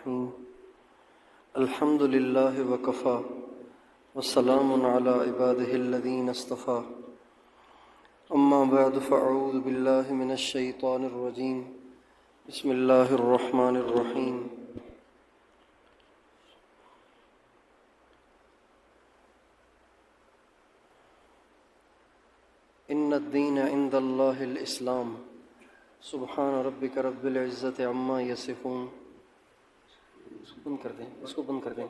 الرحیم الحمد للہ وکفی والسلام علی عبادہ الذین اصطفی اما بعد فاعوذ باللہ من الشیطان الرجیم بسم اللہ الرحمن الرحیم ان الدین عند اللہ الاسلام سبحان ربک رب العزت عما یصفون. اس کو بند کر دیں.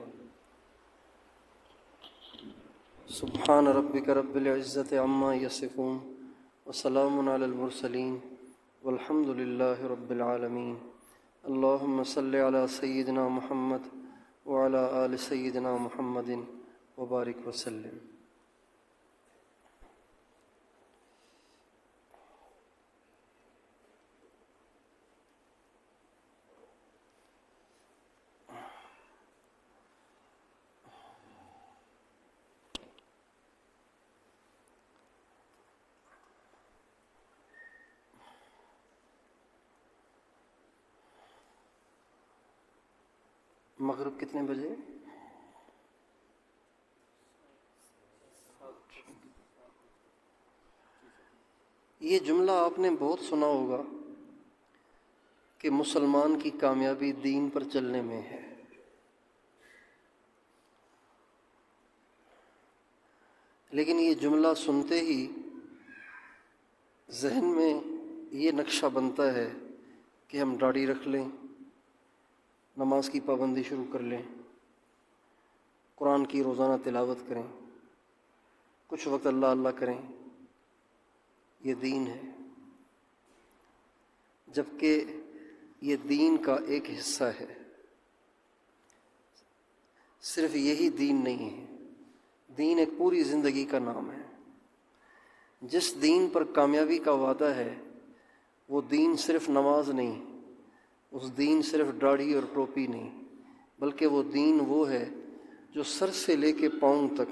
سبحان ربک رب العزت عما یصفون وسلام علی المرسلین والحمد للہ رب العالمین. اللہم صلی علی سیدنا محمد وعلی آل سیدنا محمد وبارک وسلم. مغرب کتنے بجے؟ یہ جملہ آپ نے بہت سنا ہوگا کہ مسلمان کی کامیابی دین پر چلنے میں ہے. لیکن یہ جملہ سنتے ہی ذہن میں یہ نقشہ بنتا ہے کہ ہم داڑھی رکھ لیں، نماز کی پابندی شروع کر لیں، قرآن کی روزانہ تلاوت کریں، کچھ وقت اللہ اللہ کریں. یہ دین ہے، جبکہ یہ دین کا ایک حصہ ہے. صرف یہی دین نہیں ہے، دین ایک پوری زندگی کا نام ہے. جس دین پر کامیابی کا وعدہ ہے وہ دین صرف نماز نہیں، اس دین صرف داڑھی اور ٹوپی نہیں، بلکہ وہ دین وہ ہے جو سر سے لے کے پاؤں تک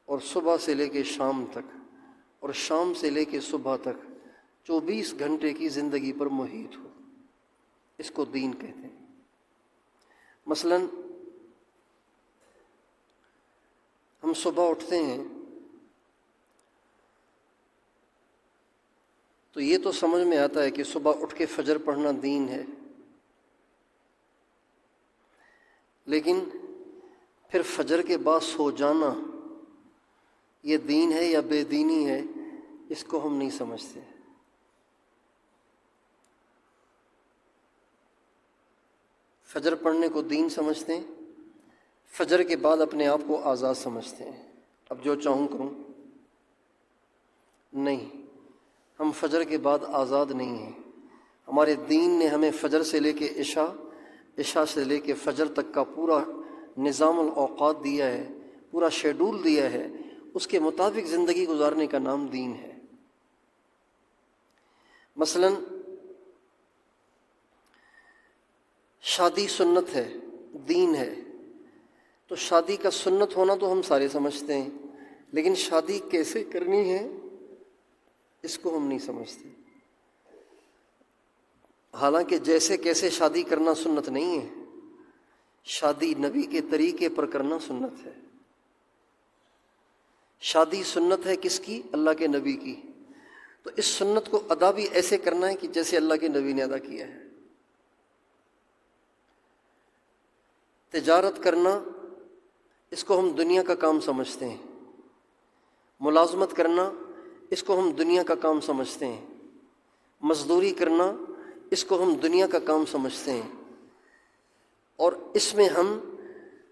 اور صبح سے لے کے شام تک اور شام سے لے کے صبح تک 24 گھنٹے کی زندگی پر محیط ہو. اس کو دین کہتے ہیں. مثلا ہم صبح اٹھتے ہیں تو یہ تو سمجھ میں آتا ہے کہ صبح اٹھ کے فجر پڑھنا دین ہے، لیکن پھر فجر کے بعد سو جانا یہ دین ہے یا بے دینی ہے، اس کو ہم نہیں سمجھتے. فجر پڑھنے کو دین سمجھتے ہیں، فجر کے بعد اپنے آپ کو آزاد سمجھتے ہیں، اب جو چاہوں کروں. نہیں، ہم فجر کے بعد آزاد نہیں ہیں. ہمارے دین نے ہمیں فجر سے لے کے عشاء سے لے کے فجر تک کا پورا نظام الاوقات دیا ہے، پورا شیڈول دیا ہے. اس کے مطابق زندگی گزارنے کا نام دین ہے. مثلا شادی سنت ہے، دین ہے، تو شادی کا سنت ہونا تو ہم سارے سمجھتے ہیں، لیکن شادی کیسے کرنی ہے اس کو ہم نہیں سمجھتے. حالانکہ جیسے کیسے شادی کرنا سنت نہیں ہے، شادی نبی کے طریقے پر کرنا سنت ہے. شادی سنت ہے کس کی؟ اللہ کے نبی کی. تو اس سنت کو ادا بھی ایسے کرنا ہے کہ جیسے اللہ کے نبی نے ادا کیا ہے. تجارت کرنا اس کو ہم دنیا کا کام سمجھتے ہیں، ملازمت کرنا اس کو ہم دنیا کا کام سمجھتے ہیں، مزدوری کرنا اس کو ہم دنیا کا کام سمجھتے ہیں، اور اس میں ہم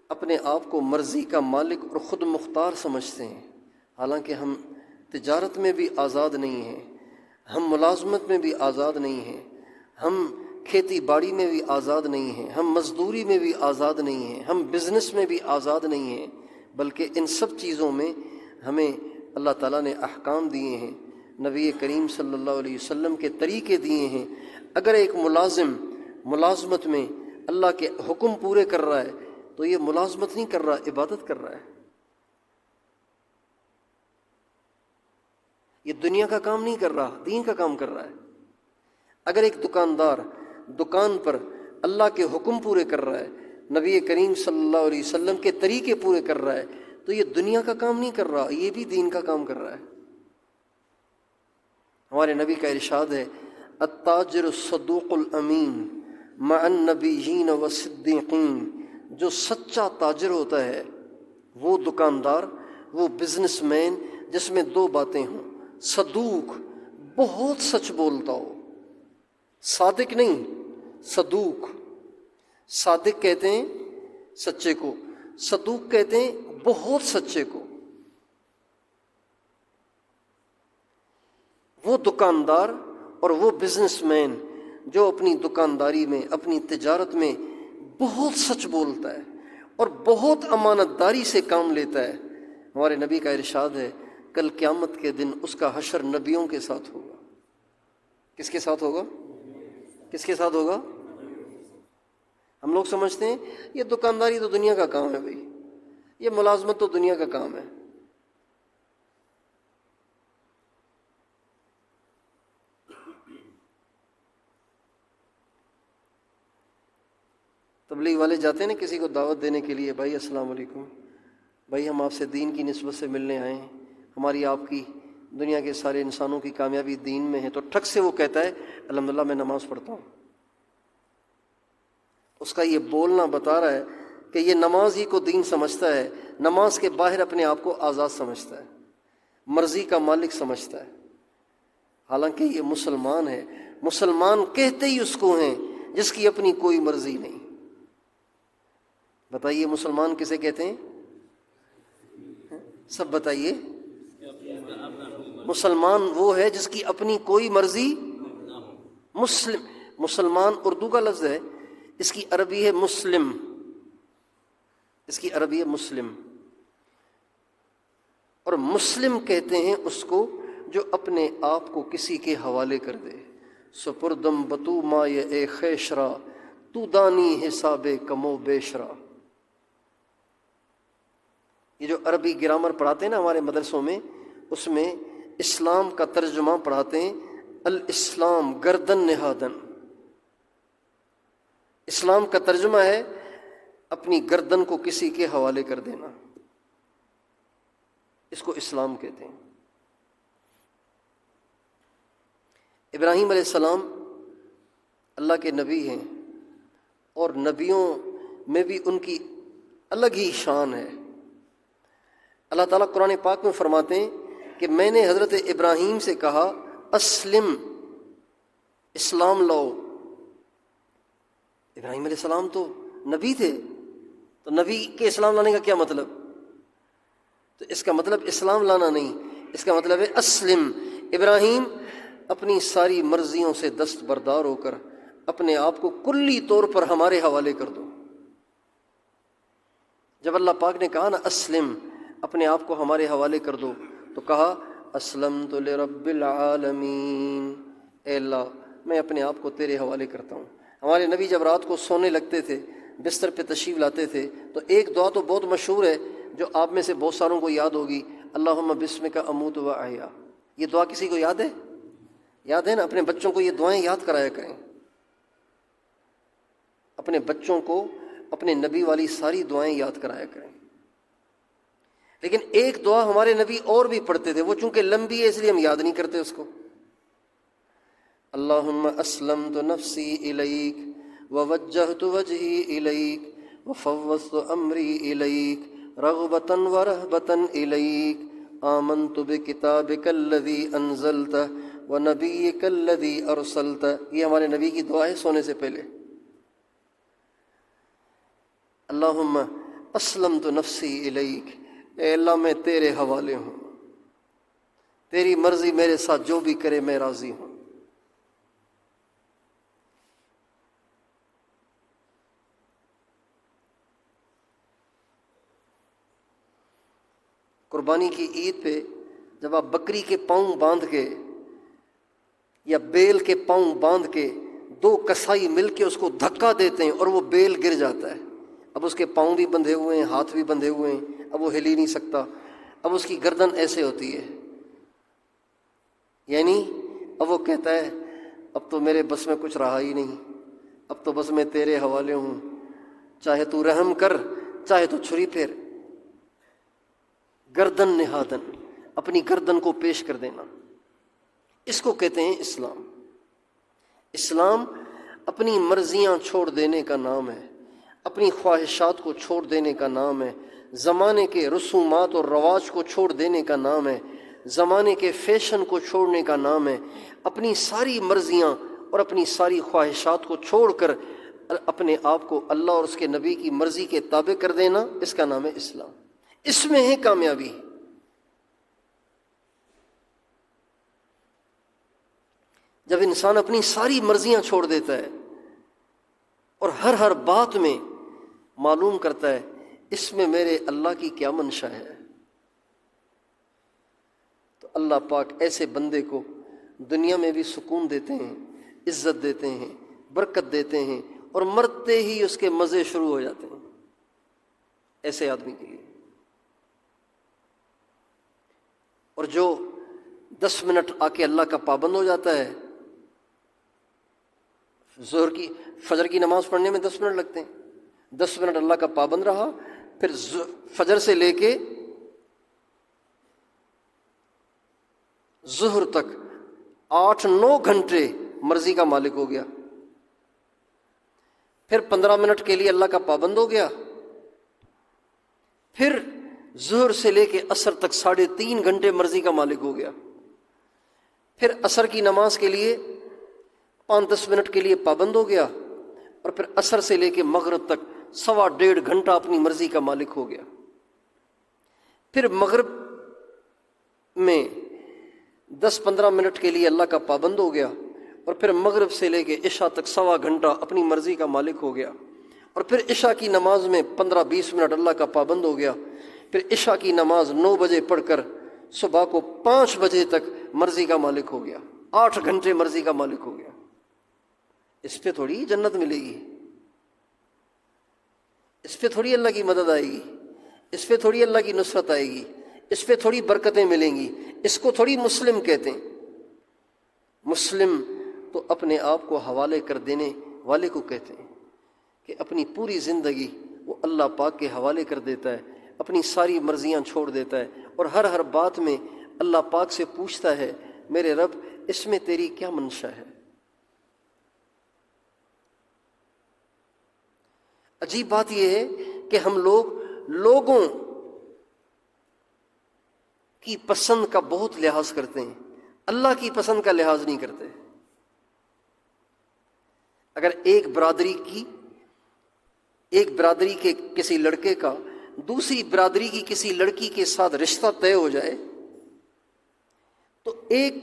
اپنے آپ کو مرضی کا مالک اور خود مختار سمجھتے ہیں. حالانکہ ہم تجارت میں بھی آزاد نہیں ہیں، ہم ملازمت میں بھی آزاد نہیں ہیں، ہم کھیتی باڑی میں بھی آزاد نہیں ہیں، ہم مزدوری میں بھی آزاد نہیں ہیں، ہم بزنس میں بھی آزاد نہیں ہیں، بلکہ ان سب چیزوں میں ہمیں اللہ تعالیٰ نے احکام دیے ہیں، نبی کریم صلی اللہ علیہ وسلم کے طریقے دیے ہیں. اگر ایک ملازم ملازمت میں اللہ کے حکم پورے کر رہا ہے تو یہ ملازمت نہیں کر رہا، عبادت کر رہا ہے. یہ دنیا کا کام نہیں کر رہا، دین کا کام کر رہا ہے. اگر ایک دکاندار دکان پر اللہ کے حکم پورے کر رہا ہے، نبی کریم صلی اللہ علیہ وسلم کے طریقے پورے کر رہا ہے، تو یہ دنیا کا کام نہیں کر رہا، یہ بھی دین کا کام کر رہا ہے۔ ہمارے نبی کا ارشاد ہے، التاجر الصدوق الامین مع النبیین والصدیقین، جو سچا تاجر ہوتا ہے، وہ دکاندار، وہ بزنس مین جس میں دو باتیں ہوں، صدوق بہت سچ بولتا ہو، صادق نہیں، صدوق۔ صادق کہتے ہیں سچے کو، صدوق کہتے ہیں بہت سچے کو۔ وہ دکاندار اور وہ بزنس مین جو اپنی دکانداری میں، اپنی تجارت میں بہت سچ بولتا ہے اور بہت امانت داری سے کام لیتا ہے، ہمارے نبی کا ارشاد ہے کل قیامت کے دن اس کا حشر نبیوں کے ساتھ ہوگا۔ کس کے ساتھ ہوگا؟ کس کے ساتھ ہوگا؟ ہم لوگ سمجھتے ہیں یہ دکانداری تو دنیا کا کام ہے بھائی، یہ ملازمت تو دنیا کا کام ہے۔ تبلیغ والے جاتے ہیں نا کسی کو دعوت دینے کے لیے، بھائی السلام علیکم، بھائی ہم آپ سے دین کی نسبت سے ملنے آئے ہیں، ہماری آپ کی دنیا کے سارے انسانوں کی کامیابی دین میں ہے، تو ٹھک سے وہ کہتا ہے الحمدللہ میں نماز پڑھتا ہوں۔ اس کا یہ بولنا بتا رہا ہے کہ یہ نماز ہی کو دین سمجھتا ہے، نماز کے باہر اپنے آپ کو آزاد سمجھتا ہے، مرضی کا مالک سمجھتا ہے، حالانکہ یہ مسلمان ہے۔ مسلمان کہتے ہی اس کو ہیں جس کی اپنی کوئی مرضی نہیں۔ بتائیے مسلمان کسے کہتے ہیں؟ سب بتائیے۔ مسلمان وہ ہے جس کی اپنی کوئی مرضی مسلمان اردو کا لفظ ہے، اس کی عربی ہے مسلم، اس کی عربی ہے مسلم، اور مسلم کہتے ہیں اس کو جو اپنے آپ کو کسی کے حوالے کر دے۔ سپردم بتو ما اے خیشرا تو دانی حساب کمو بیشرا۔ یہ جو عربی گرامر پڑھاتے ہیں نا ہمارے مدرسوں میں، اس میں اسلام کا ترجمہ پڑھاتے ہیں الاسلام گردن نہادن۔ اسلام کا ترجمہ ہے اپنی گردن کو کسی کے حوالے کر دینا، اس کو اسلام کہتے ہیں۔ ابراہیم علیہ السلام اللہ کے نبی ہیں، اور نبیوں میں بھی ان کی الگ ہی شان ہے۔ اللہ تعالیٰ قرآن پاک میں فرماتے ہیں کہ میں نے حضرت ابراہیم سے کہا اسلم، اسلام لاؤ۔ ابراہیم علیہ السلام تو نبی تھے، تو نبی کے اسلام لانے کا کیا مطلب؟ تو اس کا مطلب اسلام لانا نہیں، اس کا مطلب ہے اسلم۔ ابراہیم اپنی ساری مرضیوں سے دستبردار ہو کر اپنے آپ کو کلی طور پر ہمارے حوالے کر دو۔ جب اللہ پاک نے کہا نا اسلم، اپنے آپ کو ہمارے حوالے کر دو، تو کہا اسلمت لرب العالمین، اے اللہ میں اپنے آپ کو تیرے حوالے کرتا ہوں۔ ہمارے نبی جب رات کو سونے لگتے تھے، بستر پہ تشریف لاتے تھے، تو ایک دعا تو بہت مشہور ہے جو آپ میں سے بہت ساروں کو یاد ہوگی، اللہم بسمک اموت و احیا۔ یہ دعا کسی کو یاد ہے؟ یاد ہے نا؟ اپنے بچوں کو یہ دعائیں یاد کرایا کریں، اپنے بچوں کو اپنے نبی والی ساری دعائیں یاد کرایا کریں۔ لیکن ایک دعا ہمارے نبی اور بھی پڑھتے تھے، وہ چونکہ لمبی ہے اس لیے ہم یاد نہیں کرتے اس کو۔ اللہم اسلمت نفسی الیک ووجہت وجہی الیک وفوضت امری الیک رغبتا ورہبتا الیک آمنت بکتابک الذی انزلت ونبیک الذی ارسلت۔ یہ ہمارے نبی کی دعا ہے سونے سے پہلے۔ اللہم اسلمت نفسی الیک، اے اللہ میں تیرے حوالے ہوں، تیری مرضی میرے ساتھ جو بھی کرے میں راضی ہوں۔ قربانی کی عید پہ جب آپ بکری کے پاؤں باندھ کے یا بیل کے پاؤں باندھ کے دو کسائی مل کے اس کو دھکا دیتے ہیں اور وہ بیل گر جاتا ہے، اب اس کے پاؤں بھی بندھے ہوئے ہیں، ہاتھ بھی بندھے ہوئے ہیں، اب وہ ہل ہی نہیں سکتا، اب اس کی گردن ایسے ہوتی ہے، یعنی اب وہ کہتا ہے اب تو میرے بس میں کچھ رہا ہی نہیں، اب تو بس میں تیرے حوالے ہوں، چاہے تو رحم کر، چاہے تو چھری پھیر۔ گردن نہادن، اپنی گردن کو پیش کر دینا، اس کو کہتے ہیں اسلام۔ اسلام اپنی مرضیاں چھوڑ دینے کا نام ہے، اپنی خواہشات کو چھوڑ دینے کا نام ہے، زمانے کے رسومات اور رواج کو چھوڑ دینے کا نام ہے، زمانے کے فیشن کو چھوڑنے کا نام ہے، اپنی ساری مرضیاں اور اپنی ساری خواہشات کو چھوڑ کر اپنے آپ کو اللہ اور اس کے نبی کی مرضی کے تابع کر دینا، اس کا نام ہے اسلام۔ اس میں ہے کامیابی۔ جب انسان اپنی ساری مرضیاں چھوڑ دیتا ہے اور ہر بات میں معلوم کرتا ہے اس میں میرے اللہ کی کیا منشا ہے، تو اللہ پاک ایسے بندے کو دنیا میں بھی سکون دیتے ہیں، عزت دیتے ہیں، برکت دیتے ہیں، اور مرتے ہی اس کے مزے شروع ہو جاتے ہیں ایسے آدمی کے لیے۔ اور جو 10 منٹ آ کے اللہ کا پابند ہو جاتا ہے، فجر کی نماز پڑھنے میں 10 منٹ لگتے ہیں، 10 منٹ اللہ کا پابند رہا، پھر فجر سے لے کے ظہر تک 8-9 گھنٹے مرضی کا مالک ہو گیا، پھر 15 منٹ کے لیے اللہ کا پابند ہو گیا، پھر ظہر سے لے کے عصر تک 3.5 گھنٹے مرضی کا مالک ہو گیا، پھر عصر کی نماز کے لیے 5-10 منٹ کے لیے پابند ہو گیا، اور پھر عصر سے لے کے مغرب تک 1.5 گھنٹہ اپنی مرضی کا مالک ہو گیا۔ پھر مغرب میں 10-15 منٹ کے لیے اللہ کا پابند ہو گیا، اور پھر مغرب سے لے کے عشاء تک 1.25 گھنٹہ اپنی مرضی کا مالک ہو گیا، اور پھر عشاء کی نماز میں 15-20 منٹ اللہ کا پابند ہو گیا، پھر عشاء کی نماز 9 بجے پڑھ کر صبح کو 5 بجے تک مرضی کا مالک ہو گیا، 8 گھنٹے مرضی کا مالک ہو گیا۔ اس پہ تھوڑی جنت ملے گی، اس پہ تھوڑی اللہ کی مدد آئے گی، اس پہ تھوڑی اللہ کی نصرت آئے گی، اس پہ تھوڑی برکتیں ملیں گی۔ اس کو تھوڑی مسلم کہتے ہیں۔ مسلم تو اپنے آپ کو حوالے کر دینے والے کو کہتے ہیں، کہ اپنی پوری زندگی وہ اللہ پاک کے حوالے کر دیتا ہے، اپنی ساری مرضیاں چھوڑ دیتا ہے، اور ہر بات میں اللہ پاک سے پوچھتا ہے، میرے رب اس میں تیری کیا منشا ہے۔ عجیب بات یہ ہے کہ ہم لوگوں کی پسند کا بہت لحاظ کرتے ہیں، اللہ کی پسند کا لحاظ نہیں کرتے۔ اگر ایک برادری کے کسی لڑکے کا دوسری برادری کی کسی لڑکی کے ساتھ رشتہ طے ہو جائے، تو ایک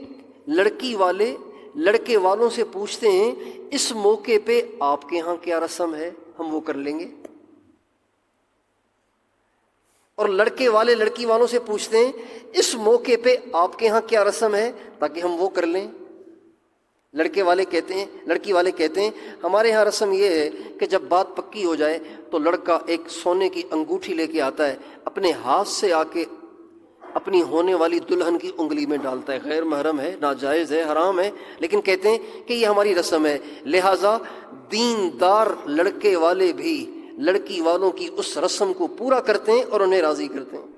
لڑکے والوں سے پوچھتے ہیں اس موقع پہ آپ کے ہاں کیا رسم ہے، ہم وہ کر لیں گے، اور لڑکے والے لڑکی والوں سے پوچھتے ہیں اس موقع پہ آپ کے ہاں کیا رسم ہے تاکہ ہم وہ کر لیں۔ لڑکی والے کہتے ہیں ہمارے ہاں رسم یہ ہے کہ جب بات پکی ہو جائے تو لڑکا ایک سونے کی انگوٹھی لے کے آتا ہے، اپنے ہاتھ سے آ کے اپنی ہونے والی دلہن کی انگلی میں ڈالتا ہے، غیر محرم ہے، ناجائز ہے، حرام ہے، لیکن کہتے ہیں کہ یہ ہماری رسم ہے، لہٰذا دیندار لڑکے والے بھی لڑکی والوں کی اس رسم کو پورا کرتے ہیں اور انہیں راضی کرتے ہیں۔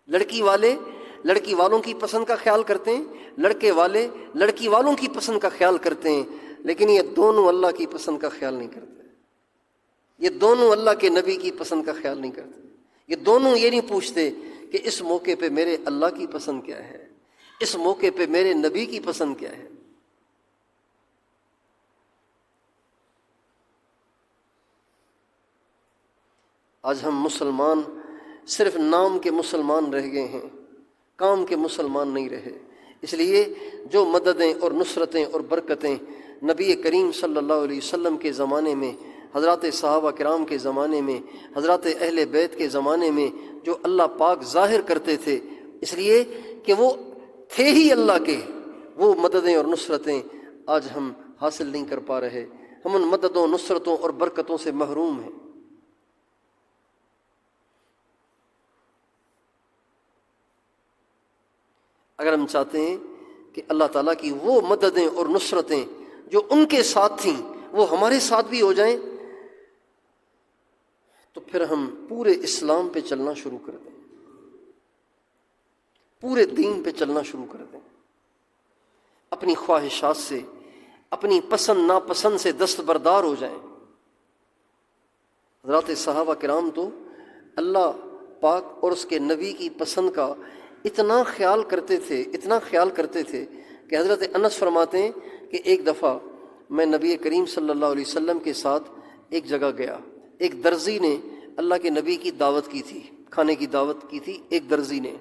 لڑکی والوں کی پسند کا خیال کرتے ہیں، لڑکے والے لڑکی والوں کی پسند کا خیال کرتے ہیں، لیکن یہ دونوں اللہ کی پسند کا خیال نہیں کرتے، یہ دونوں اللہ کے نبی کی پسند کا خیال نہیں کرتے، یہ دونوں یہ نہیں پوچھتے کہ اس موقع پہ میرے اللہ کی پسند کیا ہے، اس موقع پہ میرے نبی کی پسند کیا ہے۔ آج ہم مسلمان صرف نام کے مسلمان رہ گئے ہیں، کام کے مسلمان نہیں رہے۔ اس لیے جو مددیں اور نصرتیں اور برکتیں نبی کریم صلی اللہ علیہ وسلم کے زمانے میں، حضرات صحابہ کرام کے زمانے میں، حضرات اہل بیت کے زمانے میں جو اللہ پاک ظاہر کرتے تھے، اس لیے کہ وہ تھے ہی اللہ کے، وہ مددیں اور نصرتیں آج ہم حاصل نہیں کر پا رہے، ہم ان مددوں، نصرتوں اور برکتوں سے محروم ہیں۔ اگر ہم چاہتے ہیں کہ اللہ تعالیٰ کی وہ مددیں اور نصرتیں جو ان کے ساتھ تھیں وہ ہمارے ساتھ بھی ہو جائیں، تو پھر ہم پورے اسلام پہ چلنا شروع کر دیں، پورے دین پہ چلنا شروع کر دیں، اپنی خواہشات سے، اپنی پسند ناپسند سے دستبردار ہو جائیں۔ حضرات صحابہ کرام تو اللہ پاک اور اس کے نبی کی پسند کا اتنا خیال کرتے تھے، اتنا خیال کرتے تھے کہ حضرت انس فرماتے ہیں کہ ایک دفعہ میں نبی کریم صلی اللہ علیہ وسلم کے ساتھ ایک جگہ گیا، ایک درزی نے اللہ کے نبی کی دعوت کی تھی، کھانے کی دعوت کی تھی ایک درزی نے۔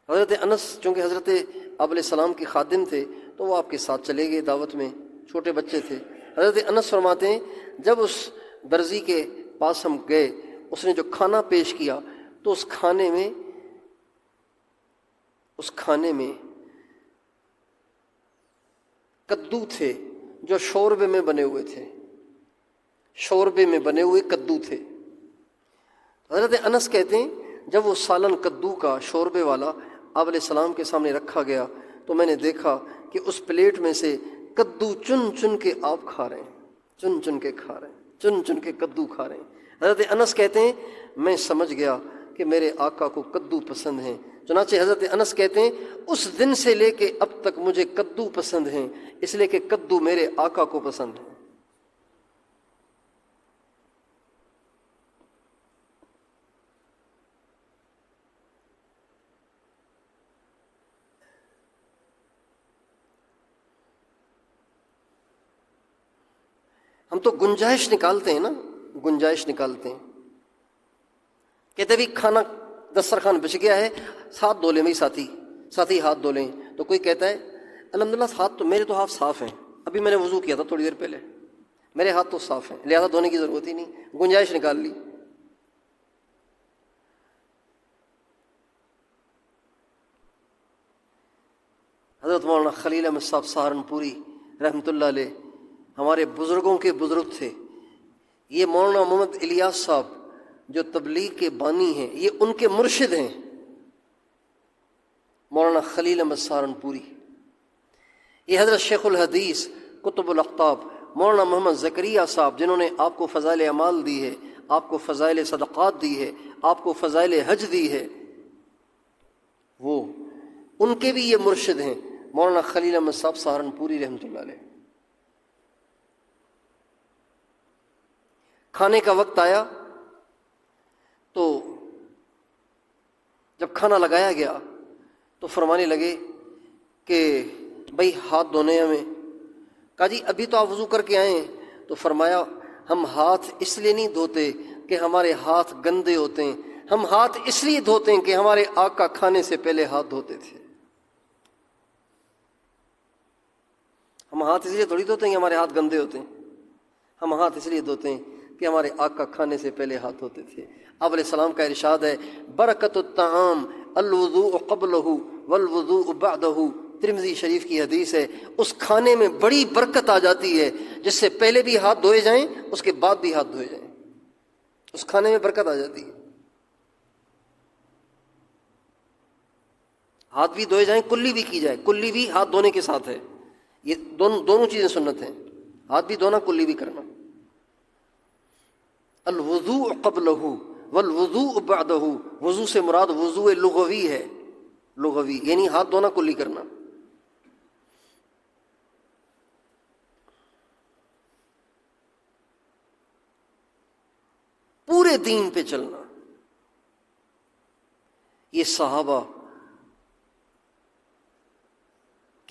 حضرت انس چونکہ حضرت آپ علیہ السلام کے خادم تھے تو وہ آپ کے ساتھ چلے گئے دعوت میں، چھوٹے بچے تھے۔ حضرت انس فرماتے ہیں جب اس درزی کے پاس ہم گئے، اس نے جو کھانا پیش کیا تو اس کھانے میں کدو تھے جو شوربے میں بنے ہوئے تھے، شوربے میں بنے ہوئے کدو تھے۔ حضرت انس کہتے ہیں جب وہ سالن کدو کا شوربے والا آپ علیہ السلام کے سامنے رکھا گیا تو میں نے دیکھا کہ اس پلیٹ میں سے کدو چن چن کے آپ کھا رہے ہیں، چن چن کے کھا رہے ہیں، چن چن کے کدو کھا رہے ہیں۔ حضرت انس کہتے ہیں میں سمجھ گیا کہ میرے آقا کو کدو پسند ہیں، چنانچہ حضرت انس کہتے ہیں اس دن سے لے کے اب تک مجھے کدو پسند ہیں، اس لیے کہ کدو میرے آقا کو پسند ہے۔ ہم تو گنجائش نکالتے ہیں نا، گنجائش نکالتے ہیں، کہتے بھی کھانا دسترخوان بچ گیا ہے، ہاتھ دھو لیں بھائی، ساتھی ہاتھ دھو لیں، تو کوئی کہتا ہے الحمدللہ ہاتھ تو میرے تو ہاتھ صاف ہیں، ابھی میں نے وضو کیا تھا تھوڑی دیر پہلے، میرے ہاتھ تو صاف ہیں، لہذا دھونے کی ضرورت ہی نہیں، گنجائش نکال لی۔ حضرت مولانا خلیل احمد صاحب سہارنپوری رحمۃ اللہ علیہ ہمارے بزرگوں کے بزرگ تھے، یہ مولانا محمد الیاس صاحب جو تبلیغ کے بانی ہیں یہ ان کے مرشد ہیں، مولانا خلیل احمد سہارنپوری۔ یہ حضرت شیخ الحدیث قطب الاقطاب مولانا محمد زکریا صاحب جنہوں نے آپ کو فضائل اعمال دی ہے، آپ کو فضائل صدقات دی ہے، آپ کو فضائل حج دی ہے، وہ ان کے بھی یہ مرشد ہیں مولانا خلیل احمد صاحب سہارنپوری رحمۃ اللہ علیہ۔ کھانے کا وقت آیا تو جب کھانا لگایا گیا تو فرمانے لگے کہ بھائی ہاتھ دھونے ہمیں، کہا جی ابھی تو آپ وضو کر کے آئے ہیں، تو فرمایا ہم ہاتھ اس لیے نہیں دھوتے کہ ہمارے ہاتھ گندے ہوتے ہیں، ہم ہاتھ اس لیے دھوتے ہیں کہ ہمارے آقا کھانے سے پہلے ہاتھ دھوتے تھے۔ ہم ہاتھ اس لیے تھوڑی دھوتے ہیں کہ ہمارے ہاتھ گندے ہوتے ہیں، ہم ہاتھ اس لیے دھوتے ہیں کہ ہمارے آقا کھانے سے پہلے ہاتھ دھوتے تھے۔ آپ علیہ السلام کا ارشاد ہے برکت الطعام الوضوء قبلہ والوضوء بعدہ، ترمذی شریف کی حدیث ہے، اس کھانے میں بڑی برکت آ جاتی ہے جس سے پہلے بھی ہاتھ دھوئے جائیں اس کے بعد بھی ہاتھ دھوئے جائیں، اس کھانے میں برکت آ جاتی ہے۔ ہاتھ بھی دھوئے جائیں، کلی بھی کی جائے، کلی بھی ہاتھ دھونے کے ساتھ ہے، یہ دونوں چیزیں سنت ہیں، ہاتھ بھی دھونا کلی بھی کرنا۔ الوضوء قبلہ والوضوء بعدہ، وضو سے مراد وضوء لغوی ہے، لغوی یعنی ہاتھ دھونا کلی کرنا۔ پورے دین پہ چلنا، یہ صحابہ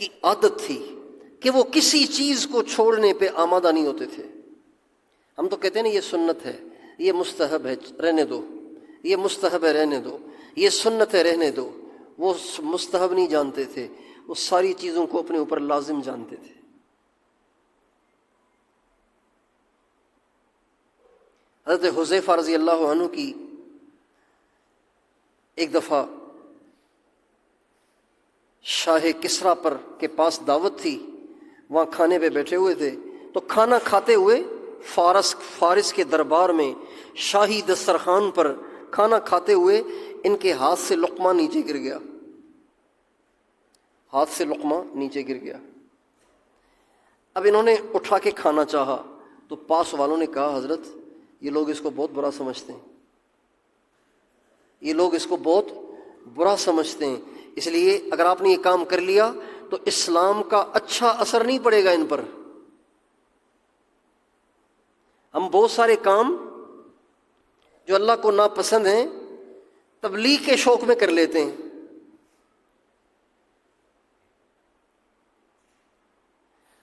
کی عادت تھی کہ وہ کسی چیز کو چھوڑنے پہ آمادہ نہیں ہوتے تھے۔ ہم تو کہتے ہیں نا یہ سنت ہے، یہ مستحب ہے رہنے دو، یہ مستحب ہے رہنے دو، یہ سنت ہے رہنے دو، وہ مستحب نہیں جانتے تھے، وہ ساری چیزوں کو اپنے اوپر لازم جانتے تھے۔ حضرت حذیفہ رضی اللہ عنہ کی ایک دفعہ شاہ کسریٰ پر کے پاس دعوت تھی، وہاں کھانے پہ بیٹھے ہوئے تھے، تو کھانا کھاتے ہوئے فارس کے دربار میں شاہی دسترخوان پر کھانا کھاتے ہوئے ان کے ہاتھ سے لقمہ نیچے گر گیا، ہاتھ سے لقمہ نیچے گر گیا۔ اب انہوں نے اٹھا کے کھانا چاہا تو پاس والوں نے کہا حضرت یہ لوگ اس کو بہت برا سمجھتے ہیں، یہ لوگ اس کو بہت برا سمجھتے ہیں، اس لیے اگر آپ نے یہ کام کر لیا تو اسلام کا اچھا اثر نہیں پڑے گا ان پر۔ ہم بہت سارے کام جو اللہ کو ناپسند ہیں تبلیغ کے شوق میں کر لیتے ہیں۔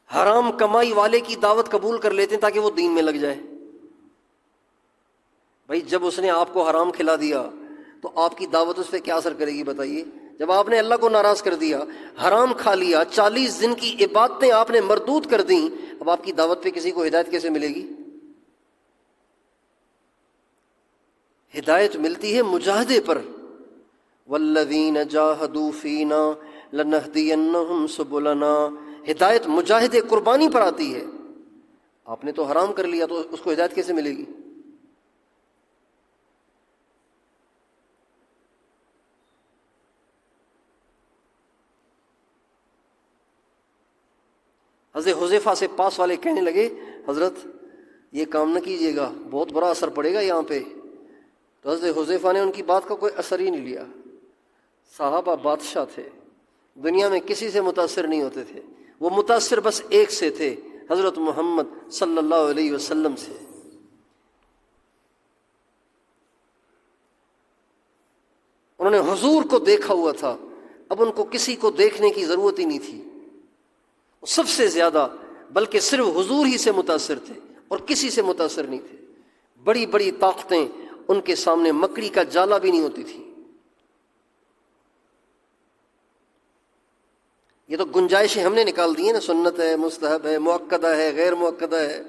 حرام کمائی والے کی دعوت قبول کر لیتے ہیں تاکہ وہ دین میں لگ جائے۔ بھائی جب اس نے آپ کو حرام کھلا دیا تو آپ کی دعوت اس پہ کیا اثر کرے گی بتائیے؟ جب آپ نے اللہ کو ناراض کر دیا، حرام کھا لیا، 40 دن کی عبادتیں آپ نے مردود کر دیں، اب آپ کی دعوت پہ کسی کو ہدایت کیسے ملے گی؟ ہدایت ملتی ہے مجاہدے پر۔ والذین جاہدوا فینا لنہدینہم سبلنا، ہدایت مجاہدے قربانی پر آتی ہے۔ آپ نے تو حرام کر لیا تو اس کو ہدایت کیسے ملے گی؟ حضرت حذیفہ سے پاس والے کہنے لگے حضرت یہ کام نہ کیجیے گا، بہت برا اثر پڑے گا یہاں پہ۔ تو حضرت حذیفہ نے ان کی بات کا کوئی اثر ہی نہیں لیا۔ صحابہ بادشاہ تھے، دنیا میں کسی سے متاثر نہیں ہوتے تھے، وہ متاثر بس ایک سے تھے، حضرت محمد صلی اللہ علیہ وسلم سے۔ انہوں نے حضور کو دیکھا ہوا تھا، اب ان کو کسی کو دیکھنے کی ضرورت ہی نہیں تھی۔ سب سے زیادہ بلکہ صرف حضور ہی سے متاثر تھے اور کسی سے متاثر نہیں تھے۔ بڑی بڑی طاقتیں ان کے سامنے مکڑی کا جالا بھی نہیں ہوتی تھی۔ یہ تو گنجائشیں ہم نے نکال دی ہیں نا، سنت ہے، مستحب ہے، مؤکدہ ہے، غیر مؤکدہ ہے،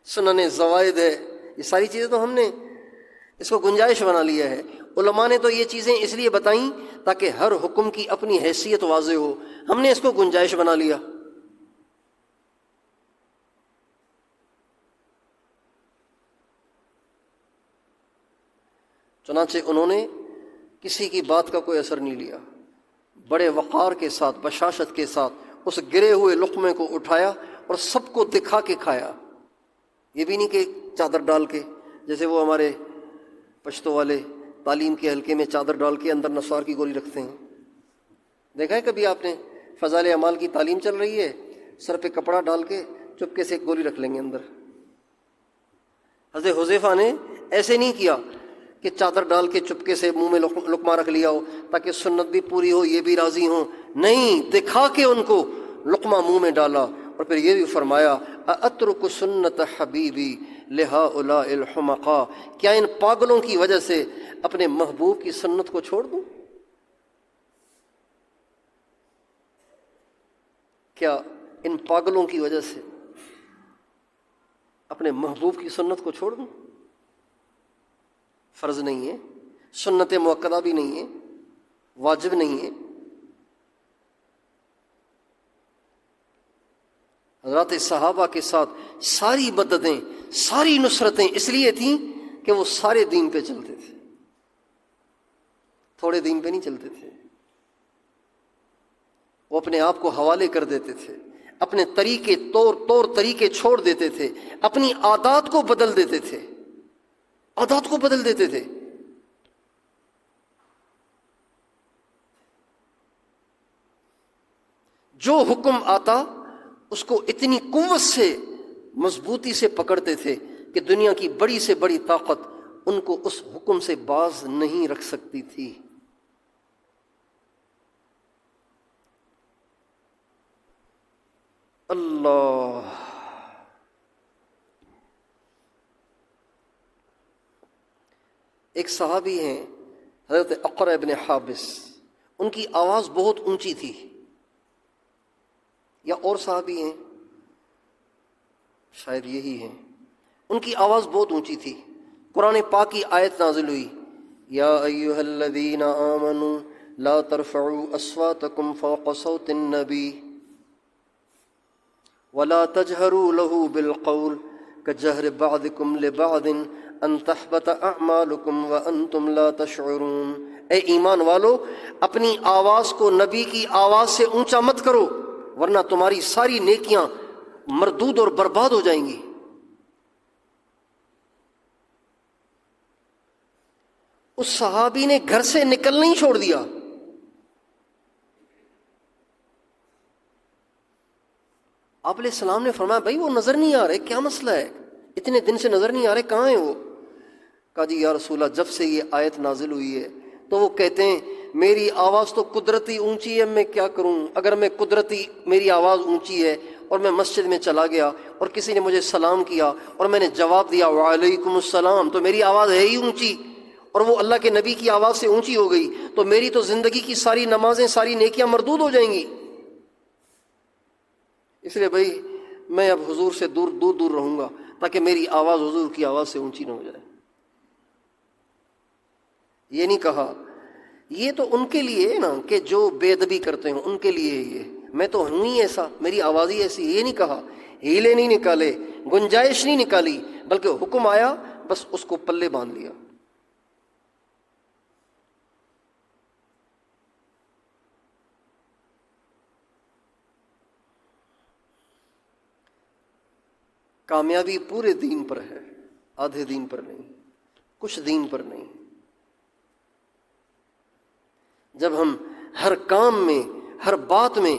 سنن زوائد ہے، یہ ساری چیزیں تو ہم نے اس کو گنجائش بنا لیا ہے۔ علماء نے تو یہ چیزیں اس لیے بتائیں تاکہ ہر حکم کی اپنی حیثیت واضح ہو، ہم نے اس کو گنجائش بنا لیا۔ چنانچہ انہوں نے کسی کی بات کا کوئی اثر نہیں لیا، بڑے وقار کے ساتھ، بشاشت کے ساتھ اس گرے ہوئے لقمے کو اٹھایا اور سب کو دکھا کے کھایا۔ یہ بھی نہیں کہ چادر ڈال کے، جیسے وہ ہمارے پشتو والے تعلیم کے حلقے میں چادر ڈال کے اندر نسوار کی گولی رکھتے ہیں۔ دیکھا ہے کبھی آپ نے؟ فضائل اعمال کی تعلیم چل رہی ہے، سر پہ کپڑا ڈال کے چپکے سے ایک گولی رکھ لیں گے اندر۔ حضرت حذیفہ نے ایسے نہیں کیا کہ چادر ڈال کے چپکے سے منہ میں لقمہ رکھ لیا ہو تاکہ سنت بھی پوری ہو، یہ بھی راضی ہوں، نہیں، دکھا کے ان کو لقمہ منہ میں ڈالا اور پھر یہ بھی فرمایا اترک سنت حبیبی لہؤلاء الحمقاء، کیا ان پاگلوں کی وجہ سے اپنے محبوب کی سنت کو چھوڑ دوں؟ کیا ان پاگلوں کی وجہ سے اپنے محبوب کی سنت کو چھوڑ دوں؟ فرض نہیں ہے، سنت مؤکدہ بھی نہیں ہے، واجب نہیں ہے۔ حضرات صحابہ کے ساتھ ساری مددیں، ساری نصرتیں اس لیے تھیں کہ وہ سارے دین پہ چلتے تھے، تھوڑے دین پہ نہیں چلتے تھے۔ وہ اپنے آپ کو حوالے کر دیتے تھے، اپنے طریقے طور طریقے چھوڑ دیتے تھے، اپنی عادات کو بدل دیتے تھے، عادات کو بدل دیتے تھے۔ جو حکم آتا اس کو اتنی قوت سے، مضبوطی سے پکڑتے تھے کہ دنیا کی بڑی سے بڑی طاقت ان کو اس حکم سے باز نہیں رکھ سکتی تھی۔ اللہ، ایک صحابی ہیں حضرت اقرع ابن حابس، ان کی آواز بہت اونچی تھی، یا اور صحابی ہیں شاید یہی ہیں، ان کی آواز بہت اونچی تھی۔ قرآن پاک کی آیت نازل ہوئی، یا ایھا الذین آمنوا لا ترفعوا اصواتکم فوق صوت النبی ولا تجهروا له بالقول کجہر بعضکم لبعض ان تحبط اعمالکم وانتم لا تشعرون۔ اے ایمان والو، اپنی آواز کو نبی کی آواز سے اونچا مت کرو، ورنہ تمہاری ساری نیکیاں مردود اور برباد ہو جائیں گی۔ اس صحابی نے گھر سے نکلنا ہی چھوڑ دیا۔ آپ علیہ السلام نے فرمایا بھائی وہ نظر نہیں آ رہے، کیا مسئلہ ہے؟ اتنے دن سے نظر نہیں آ رہے، کہاں ہیں وہ؟ کہا جی یا رسول اللہ، جب سے یہ آیت نازل ہوئی ہے تو وہ کہتے ہیں میری آواز تو قدرتی اونچی ہے، میں کیا کروں؟ اگر میں قدرتی میری آواز اونچی ہے اور میں مسجد میں چلا گیا اور کسی نے مجھے سلام کیا اور میں نے جواب دیا وعلیکم السلام، تو میری آواز ہے ہی اونچی، اور وہ اللہ کے نبی کی آواز سے اونچی ہو گئی، تو میری تو زندگی کی ساری نمازیں، ساری نیکیاں مردود ہو جائیں گی۔ اس لیے بھائی میں اب حضور سے دور دور دور رہوں گا تاکہ میری آواز حضور کی آواز سے اونچی نہ ہو جائے۔ یہ نہیں کہا، یہ تو ان کے لیے ہے نا کہ جو بے ادبی کرتے ہیں، ان کے لیے یہ، میں تو ہوں ہی ایسا، میری آواز ہی ایسی۔ یہ نہیں کہا، ہیلے نہیں نکالے، گنجائش نہیں نکالی، بلکہ حکم آیا بس اس کو پلے باندھ لیا۔ کامیابی پورے دین پر ہے، آدھے دین پر نہیں، کچھ دین پر نہیں۔ جب ہم ہر کام میں، ہر بات میں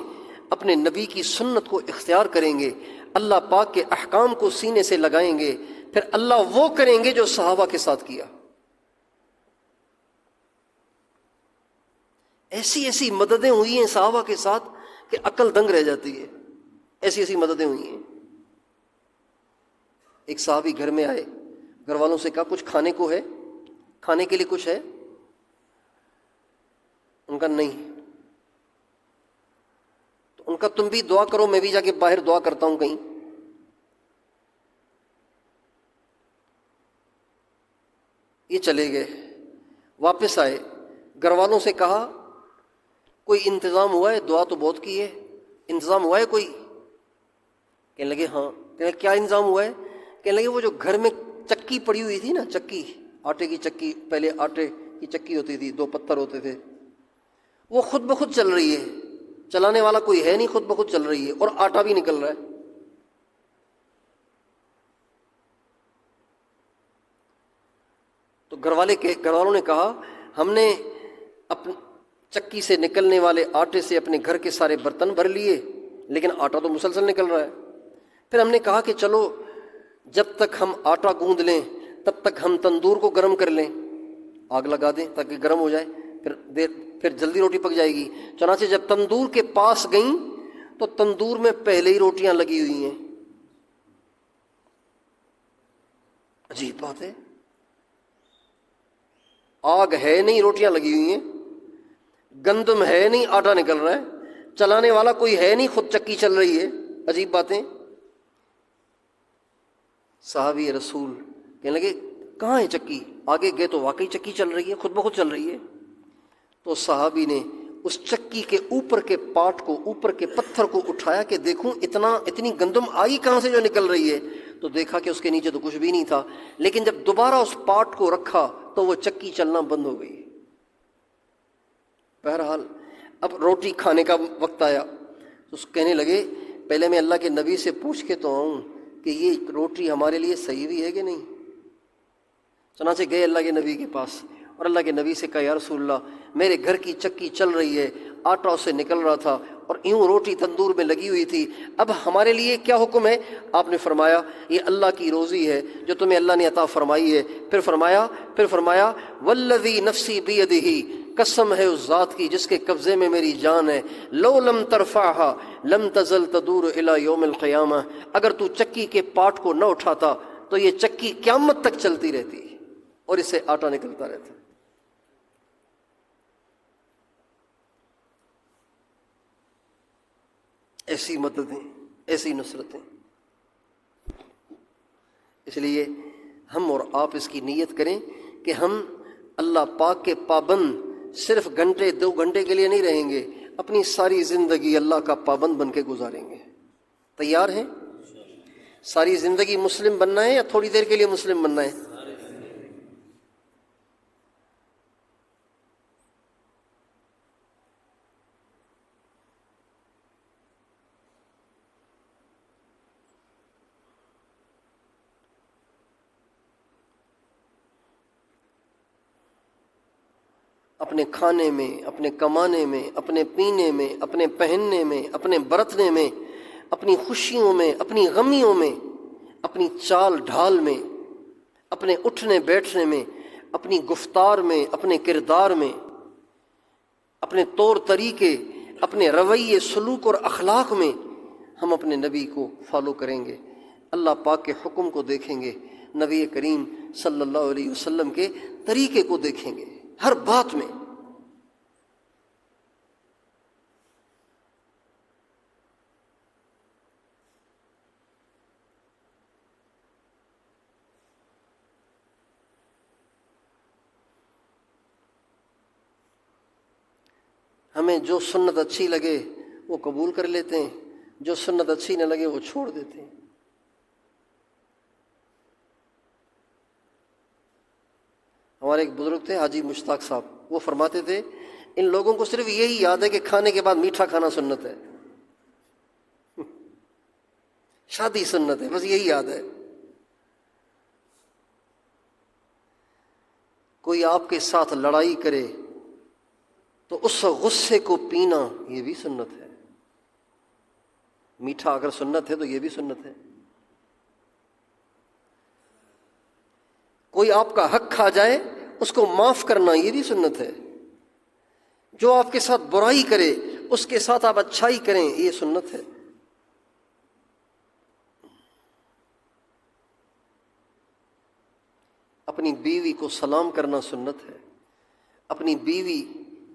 اپنے نبی کی سنت کو اختیار کریں گے، اللہ پاک کے احکام کو سینے سے لگائیں گے، پھر اللہ وہ کریں گے جو صحابہ کے ساتھ کیا۔ ایسی ایسی مددیں ہوئی ہیں صحابہ کے ساتھ کہ عقل دنگ رہ جاتی ہے، ایسی ایسی مددیں ہوئی ہیں۔ ایک صحابی گھر میں آئے، گھر والوں سے کہا کچھ کھانے کو ہے، کھانے کے لیے کچھ ہے؟ ان کا نہیں۔ تو ان کا تم بھی دعا کرو، میں بھی جا کے باہر دعا کرتا ہوں کہیں۔ یہ چلے گئے، واپس آئے، گھر والوں سے کہا کوئی انتظام ہوا ہے؟ دعا تو بہت کی ہے، انتظام ہوا ہے کوئی؟ کہنے لگے ہاں۔ کہنے لگے کیا انتظام ہوا ہے؟ کہنے لگے وہ جو گھر میں چکی پڑی ہوئی تھی نا، چکی، آٹے کی چکی، پہلے آٹے کی چکی ہوتی تھی، 2 پتھر ہوتے تھے، وہ خود بخود چل رہی ہے، چلانے والا کوئی ہے نہیں، خود بخود چل رہی ہے اور آٹا بھی نکل رہا ہے۔ تو گھر والوں نے کہا ہم نے اپنی چکی سے نکلنے والے آٹے سے اپنے گھر کے سارے برتن بھر لیے، لیکن آٹا تو مسلسل نکل رہا ہے۔ پھر ہم نے کہا کہ چلو جب تک ہم آٹا گوندھ لیں تب تک ہم تندور کو گرم کر لیں، آگ لگا دیں تاکہ گرم ہو جائے، پھر جلدی روٹی پک جائے گی۔ چنانچہ جب تندور کے پاس گئیں تو تندور میں پہلے ہی روٹیاں لگی ہوئی ہیں۔ عجیب بات ہے، آگ ہے نہیں، روٹیاں لگی ہوئی ہیں، گندم ہے نہیں، آٹا نکل رہا ہے، چلانے والا کوئی ہے نہیں، خود چکی چل رہی ہے۔ عجیب باتیں۔ صحابی رسول کہنے لگے کہاں ہے چکی؟ آگے گئے تو واقعی چکی چل رہی ہے، خود بخود چل رہی ہے۔ تو صحابی نے اس چکی کے اوپر کے پارٹ کو، اوپر کے پتھر کو اٹھایا کہ دیکھوں اتنی گندم آئی کہاں سے جو نکل رہی ہے، تو دیکھا کہ اس کے نیچے تو کچھ بھی نہیں تھا، لیکن جب دوبارہ اس پارٹ کو رکھا تو وہ چکی چلنا بند ہو گئی۔ بہرحال اب روٹی کھانے کا وقت آیا تو کہنے لگے پہلے میں اللہ کے نبی سے پوچھ کے تو آؤں کہ یہ روٹی ہمارے لیے صحیح بھی ہے کہ نہیں۔ چنانچہ گئے اللہ کے نبی کے پاس اور اللہ کے نبی سے کہا یا رسول اللہ، میرے گھر کی چکی چل رہی ہے، آٹا اس سے نکل رہا تھا اور یوں روٹی تندور میں لگی ہوئی تھی، اب ہمارے لیے کیا حکم ہے؟ آپ نے فرمایا یہ اللہ کی روزی ہے جو تمہیں اللہ نے عطا فرمائی ہے۔ پھر فرمایا والذی نفسی بیدہ، قسم ہے اس ذات کی جس کے قبضے میں میری جان ہے، لو لم ترفعها لم تزل تدور الی یوم القیامہ، اگر تو چکی کے پاٹ کو نہ اٹھاتا تو یہ چکی قیامت تک چلتی رہتی اور اس سے آٹا نکلتا رہتا۔ ایسی مددیں، ایسی نصرتیں۔ اس لیے ہم اور آپ اس کی نیت کریں کہ ہم اللہ پاک کے پابند صرف گھنٹے 2 گھنٹے کے لیے نہیں رہیں گے، اپنی ساری زندگی اللہ کا پابند بن کے گزاریں گے۔ تیار ہیں؟ ساری زندگی مسلم بننا ہے یا تھوڑی دیر کے لیے مسلم بننا ہے؟ اپنے کھانے میں، اپنے کمانے میں، اپنے پینے میں، اپنے پہننے میں، اپنے برتنے میں، اپنی خوشیوں میں، اپنی غمیوں میں، اپنی چال ڈھال میں، اپنے اٹھنے بیٹھنے میں، اپنی گفتار میں، اپنے کردار میں، اپنے طور طریقے، اپنے رویے، سلوک اور اخلاق میں ہم اپنے نبی کو فالو کریں گے، اللہ پاک کے حکم کو دیکھیں گے، نبی کریم صلی اللہ علیہ وسلم کے طریقے کو دیکھیں گے ہر بات میں۔ ہمیں جو سنت اچھی لگے وہ قبول کر لیتے ہیں، جو سنت اچھی نہ لگے وہ چھوڑ دیتے ہیں۔ ہمارے ایک بزرگ تھے حاجی مشتاق صاحب، وہ فرماتے تھے ان لوگوں کو صرف یہی یاد ہے کہ کھانے کے بعد میٹھا کھانا سنت ہے، شادی سنت ہے، بس یہی یاد ہے۔ کوئی آپ کے ساتھ لڑائی کرے تو اس غصے کو پینا یہ بھی سنت ہے، میٹھا اگر سنت ہے تو یہ بھی سنت ہے۔ کوئی آپ کا حق کھا جائے اس کو معاف کرنا یہ بھی سنت ہے۔ جو آپ کے ساتھ برائی کرے اس کے ساتھ آپ اچھائی کریں یہ سنت ہے۔ اپنی بیوی کو سلام کرنا سنت ہے، اپنی بیوی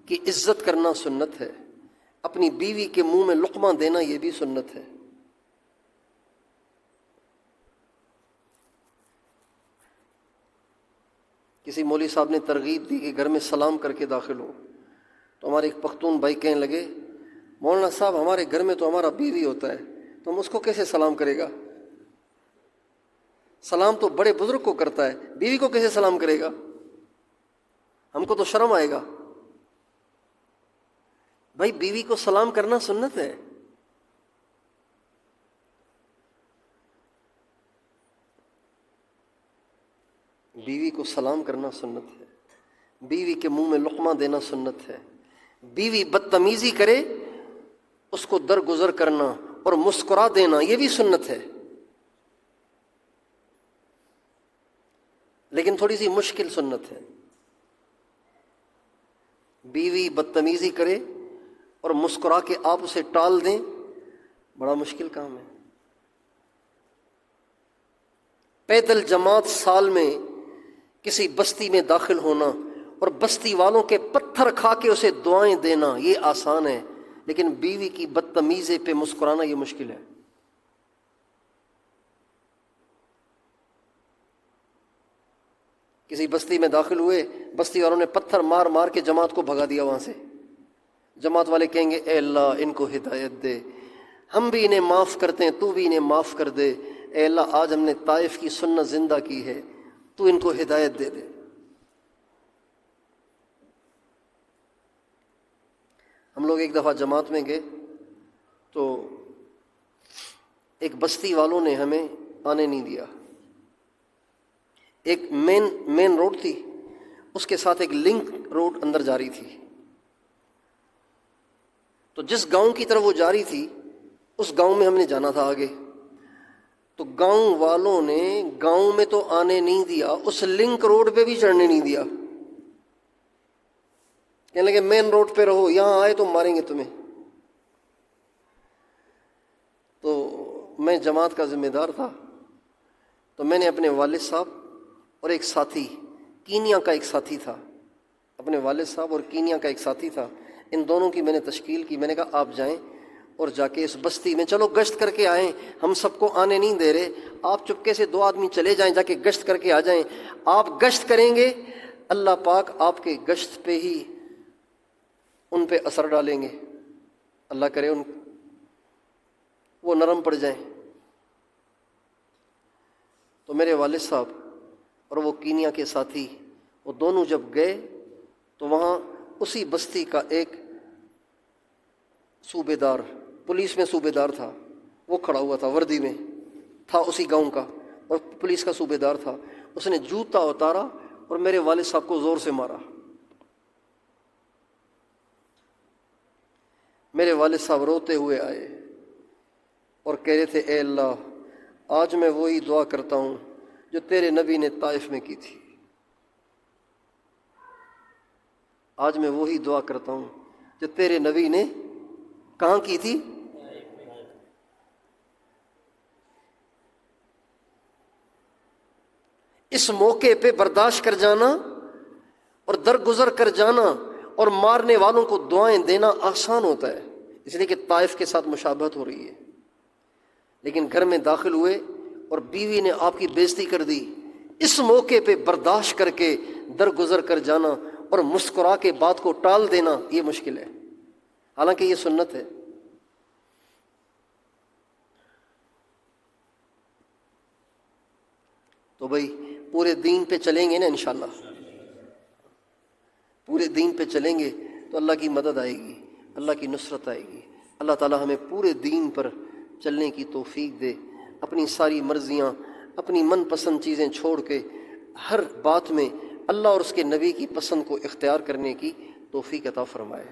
کی عزت کرنا سنت ہے، اپنی بیوی کے منہ میں لقمہ دینا یہ بھی سنت ہے۔ کسی مولوی صاحب نے ترغیب دی کہ گھر میں سلام کر کے داخل ہو، تو ہمارے ایک پختون بھائی کہنے لگے مولانا صاحب ہمارے گھر میں تو ہمارا بیوی ہوتا ہے، تو ہم اس کو کیسے سلام کرے گا؟ سلام تو بڑے بزرگ کو کرتا ہے، بیوی کو کیسے سلام کرے گا؟ ہم کو تو شرم آئے گا۔ بھائی بیوی کو سلام کرنا سنت ہے۔ بیوی کو سلام کرنا سنت ہے، بیوی کے منہ میں لقمہ دینا سنت ہے، بیوی بدتمیزی کرے اس کو درگزر کرنا اور مسکرا دینا یہ بھی سنت ہے، لیکن تھوڑی سی مشکل سنت ہے۔ بیوی بدتمیزی کرے اور مسکرا کے آپ اسے ٹال دیں، بڑا مشکل کام ہے۔ پیدل جماعت سال میں کسی بستی میں داخل ہونا اور بستی والوں کے پتھر کھا کے اسے دعائیں دینا یہ آسان ہے، لیکن بیوی کی بدتمیزی پہ مسکرانا یہ مشکل ہے۔ کسی بستی میں داخل ہوئے، بستی والوں نے پتھر مار مار کے جماعت کو بھگا دیا وہاں سے، جماعت والے کہیں گے اے اللہ ان کو ہدایت دے، ہم بھی انہیں معاف کرتے ہیں تو بھی انہیں معاف کر دے، اے اللہ آج ہم نے طائف کی سنت زندہ کی ہے تو ان کو ہدایت دے دے۔ ہم لوگ ایک دفعہ جماعت میں گئے تو ایک بستی والوں نے ہمیں آنے نہیں دیا۔ ایک مین روڈ تھی، اس کے ساتھ ایک لنک روڈ اندر جاری تھی، تو جس گاؤں کی طرف وہ جاری تھی اس گاؤں میں ہم نے جانا تھا آگے، تو گاؤں والوں نے گاؤں میں تو آنے نہیں دیا، اس لنک روڈ پہ بھی چڑھنے نہیں دیا، کہنے لگے مین روڈ پہ رہو، یہاں آئے تو ماریں گے تمہیں۔ تو میں جماعت کا ذمہ دار تھا، تو میں نے اپنے والد صاحب اور ایک ساتھی، کینیا کا ایک ساتھی تھا، اپنے والد صاحب اور کینیا کا ایک ساتھی تھا، ان دونوں کی میں نے تشکیل کی، میں نے کہا آپ جائیں اور جا کے اس بستی میں چلو گشت کر کے آئیں، ہم سب کو آنے نہیں دے رہے، آپ چپکے سے 2 آدمی چلے جائیں، جا کے گشت کر کے آ جائیں، آپ گشت کریں گے اللہ پاک آپ کے گشت پہ ہی ان پہ اثر ڈالیں گے، اللہ کرے وہ نرم پڑ جائیں۔ تو میرے والد صاحب اور وہ کینیا کے ساتھی وہ دونوں جب گئے تو وہاں اسی بستی کا ایک صوبے دار، پولیس میں صوبے دار تھا، وہ کھڑا ہوا تھا، وردی میں تھا، اسی گاؤں کا، اور پولیس کا صوبے دار تھا۔ اس نے جوتا اتارا اور میرے والد صاحب کو زور سے مارا۔ میرے والد صاحب روتے ہوئے آئے اور کہہ رہے تھے اے اللہ، آج میں وہی دعا کرتا ہوں جو تیرے نبی نے طائف میں کی تھی، آج میں وہی دعا کرتا ہوں جو تیرے نبی نے کہاں کی تھی؟ اس موقع پہ برداشت کر جانا اور درگزر کر جانا اور مارنے والوں کو دعائیں دینا آسان ہوتا ہے، اس لیے کہ طائف کے ساتھ مشابہت ہو رہی ہے، لیکن گھر میں داخل ہوئے اور بیوی نے آپ کی بے عزتی کر دی، اس موقع پہ برداشت کر کے درگزر کر جانا اور مسکرا کے بات کو ٹال دینا یہ مشکل ہے، حالانکہ یہ سنت ہے۔ تو بھائی پورے دین پہ چلیں گے نا انشاءاللہ، پورے دین پہ چلیں گے تو اللہ کی مدد آئے گی، اللہ کی نصرت آئے گی۔ اللہ تعالی ہمیں پورے دین پر چلنے کی توفیق دے، اپنی ساری مرضیاں، اپنی من پسند چیزیں چھوڑ کے ہر بات میں اللہ اور اس کے نبی کی پسند کو اختیار کرنے کی توفیق عطا فرمائے۔